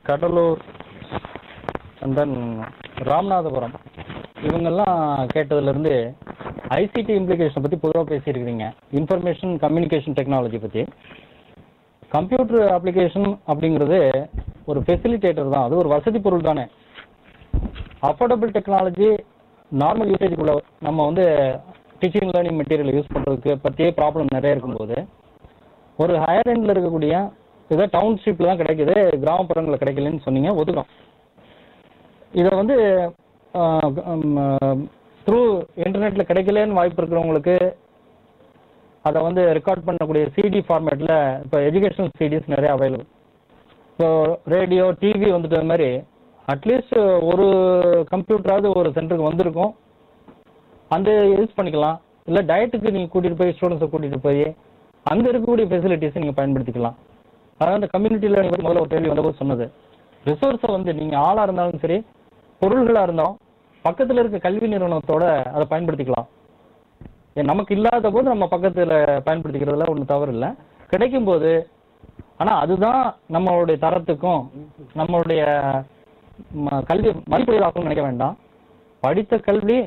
Cuddalore and then Ramanathapuram இவங்கெல்லாம் கேட்டதுலேருந்து ICT implication பற்றி பொதுவாக பேசியிருக்கிறீங்க. இன்ஃபர்மேஷன் கம்யூனிகேஷன் டெக்னாலஜி பற்றி. கம்ப்யூட்டர் அப்ளிகேஷன் அப்படிங்கிறது ஒரு ஃபெசிலிட்டேட்டர் தான், அது ஒரு வசதி பொருள் தானே. அஃபோர்டபுள் டெக்னாலஜி நார்மல் யூசேஜுக்குள்ள நம்ம வந்து டீச்சிங் லேர்னிங் மெட்டீரியல் யூஸ் பண்ணுறதுக்கு பற்றியே ப்ராப்ளம் நிறைய இருக்கும்போது ஒரு ஹையர் எண்டில் இருக்கக்கூடிய இதை டவுன்ஷிப்பில் தான் கிடைக்குது, கிராமப்புறங்களில் கிடைக்கலன்னு சொன்னீங்க, ஒதுக்கம். இதை வந்து த்ரூ இன்டர்நெட்டில் கிடைக்கலன்னு வாய்ப்பு இருக்கிறவங்களுக்கு அதை வந்து ரெக்கார்ட் பண்ணக்கூடிய சிடி ஃபார்மேட்டில் இப்போ எஜுகேஷனல் சிடிஸ் நிறைய அவைலபிள். இப்போ ரேடியோ டிவி வந்துட்டு மாதிரி அட்லீஸ்ட் ஒரு கம்ப்யூட்டராவது ஒரு சென்டருக்கு வந்திருக்கும், அந்த யூஸ் பண்ணிக்கலாம். இல்லை டயட்டுக்கு நீங்கள் கூட்டிகிட்டு போய் ஸ்டூடெண்ட்ஸை கூட்டிகிட்டு போய் அங்கே இருக்கக்கூடிய ஃபெசிலிட்டிஸை நீங்கள் பயன்படுத்திக்கலாம். அதாவது அந்த கம்யூனிட்டியில் நீங்கள் முதல்ல ஒரு கேள்வி வந்தபோது சொன்னது, ரிசோர்ஸை வந்து நீங்கள் ஆளாக இருந்தாலும் சரி பொருள்களாக இருந்தாலும் பக்கத்தில் இருக்க கல்வி நிறுவனத்தோட அதை பயன்படுத்திக்கலாம். நமக்கு இல்லாத போது நம்ம பக்கத்தில் பயன்படுத்திக்கிறதுல ஒன்றும் தவறு இல்லை, கிடைக்கும் போது. ஆனால் அதுதான் நம்மளுடைய தரத்துக்கும் நம்மளுடைய கல்வி மதிப்புடையதாகவும் நினைக்க வேண்டாம். படித்த கல்வி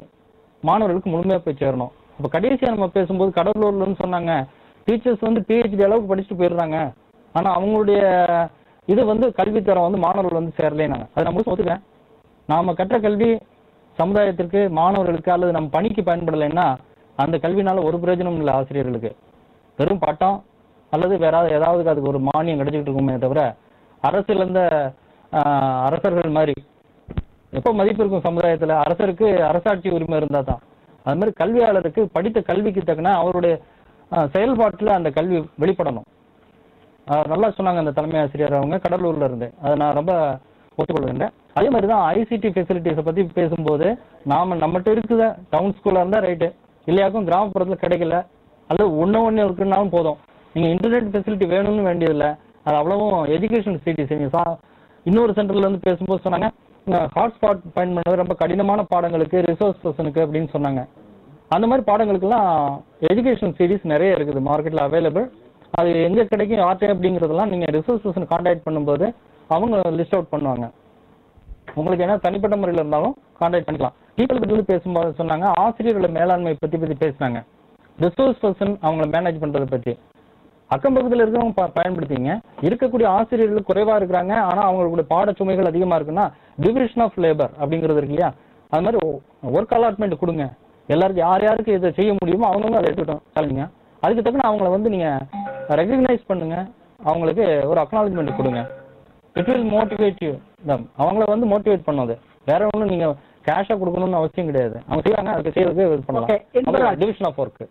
மாணவர்களுக்கு முழுமையாக போய் சேரணும். இப்போ கடைசியாக நம்ம பேசும்போது கடலூர்லன்னு சொன்னாங்க, டீச்சர்ஸ் வந்து பிஹெச்டி அளவுக்கு படிச்சுட்டு போயிடுறாங்க, ஆனால் அவங்களுடைய இது வந்து கல்வித்தரம் வந்து மாணவர்கள் வந்து சேரலைனாங்க. அதை நம்ம ஒத்துக்கிறேன். நாம் கற்ற கல்வி சமுதாயத்திற்கு மாணவர்களுக்கு அல்லது நம்ம பணிக்கு பயன்படலைன்னா அந்த கல்வினால ஒரு பிரயோஜனம் இல்லை. ஆசிரியர்களுக்கு வெறும் பட்டம் அல்லது வேற ஏதாவது அதுக்கு ஒரு மானியம் கிடைச்சிக்கிட்டு இருக்குமே தவிர அரசியலேருந்து அரசர்கள் மாதிரி எப்போ மதிப்பு இருக்கும் சமுதாயத்தில்? அரசருக்கு அரசாட்சி உரிமை இருந்தால் தான். அது மாதிரி கல்வியாளருக்கு படித்த கல்விக்கு தக்கன அவருடைய செயல்பாட்டில் அந்த கல்வி வெளிப்படணும். நல்லா சொன்னாங்க அந்த தலைமை ஆசிரியர் அவங்க கடலூர்ல இருந்து, அதை நான் ரொம்ப ஒத்துக்கொள்கின்றேன். அதே மாதிரி தான் ஐசிடி ஃபெசிலிட்டிஸை பற்றி பேசும்போது நம்மகிட்ட இருக்குது டவுன் ஸ்கூலாக இருந்தால் ரைட்டு, இல்லையாக்கும் கிராமப்புறத்தில் கிடைக்கல அல்லது ஒன்று இருக்குன்னாலும் போதும். நீங்கள் இன்டர்நெட் ஃபெசிலிட்டி வேணும்னு வேண்டியதில்லை. அது அவ்வளவும் எஜுகேஷன் சிட்டிஸ். இன்னொரு சென்டர்லேருந்து பேசும்போது சொன்னாங்க ஹாட்ஸ்பாட் பயன் பண்ணது ரொம்ப கடினமான பாடங்களுக்கு, ரிசோர்ஸ் பர்சனுக்கு அப்படின்னு சொன்னாங்க. அந்த மாதிரி பாடங்களுக்கெல்லாம் எஜுகேஷன் சீரீஸ் நிறைய இருக்குது மார்க்கெட்டில் அவைலபிள். அது எங்கே கிடைக்கும் யார்ட்டே அப்படிங்கிறதெல்லாம் நீங்கள் ரிசோர்ஸ் பர்சன் கான்டாக்ட் பண்ணும்போது அவங்க லிஸ்ட் அவுட் பண்ணுவாங்க. உங்களுக்கு என்ன தனிப்பட்ட முறையில் இருந்தாலும் கான்டாக்ட் பண்ணிக்கலாம். பீப்பிள் பற்றி பேசும்போது சொன்னாங்க ஆசிரியர்களை மேலாண்மை பற்றி பேசினாங்க. ரிசோர்ஸ் பர்சன் அவங்கள மேனேஜ் பண்ணுறதை பற்றி அக்கம் பக்கத்தில் இருக்கிறவங்க பயன்படுத்திங்க. இருக்கக்கூடிய ஆசிரியர்கள் குறைவாக இருக்கிறாங்க, ஆனால் அவங்களுடைய பாடச்சுமைகள் அதிகமாக இருக்குன்னா டிவிஷன் ஆஃப் லேபர் அப்படிங்கிறது இருக்கு இல்லையா, அது மாதிரி ஒர்க் அலாட்மெண்ட் கொடுங்க. எல்லாருக்கும் யார் யாருக்கு இதை செய்ய முடியுமோ அவங்கவுங்க அதை எடுத்துக்கிட்டோம் சரிங்க. அதுக்கு தக்கன அவங்கள வந்து நீங்கள் ரெகக்னைஸ் பண்ணுங்க, அவங்களுக்கு ஒரு அக்னாலஜ்மெண்ட் கொடுங்க. இட் வில் மோட்டிவேட் யூ தம். அவங்கள வந்து மோட்டிவேட் பண்ணது வேற ஒன்றும் நீங்கள் கேஷாக கொடுக்கணும்னு அவசியம் கிடையாது. அவங்க செய்வாங்க, அதுக்கு செய்யறதுக்கு இது பண்ணலாம். Division of work.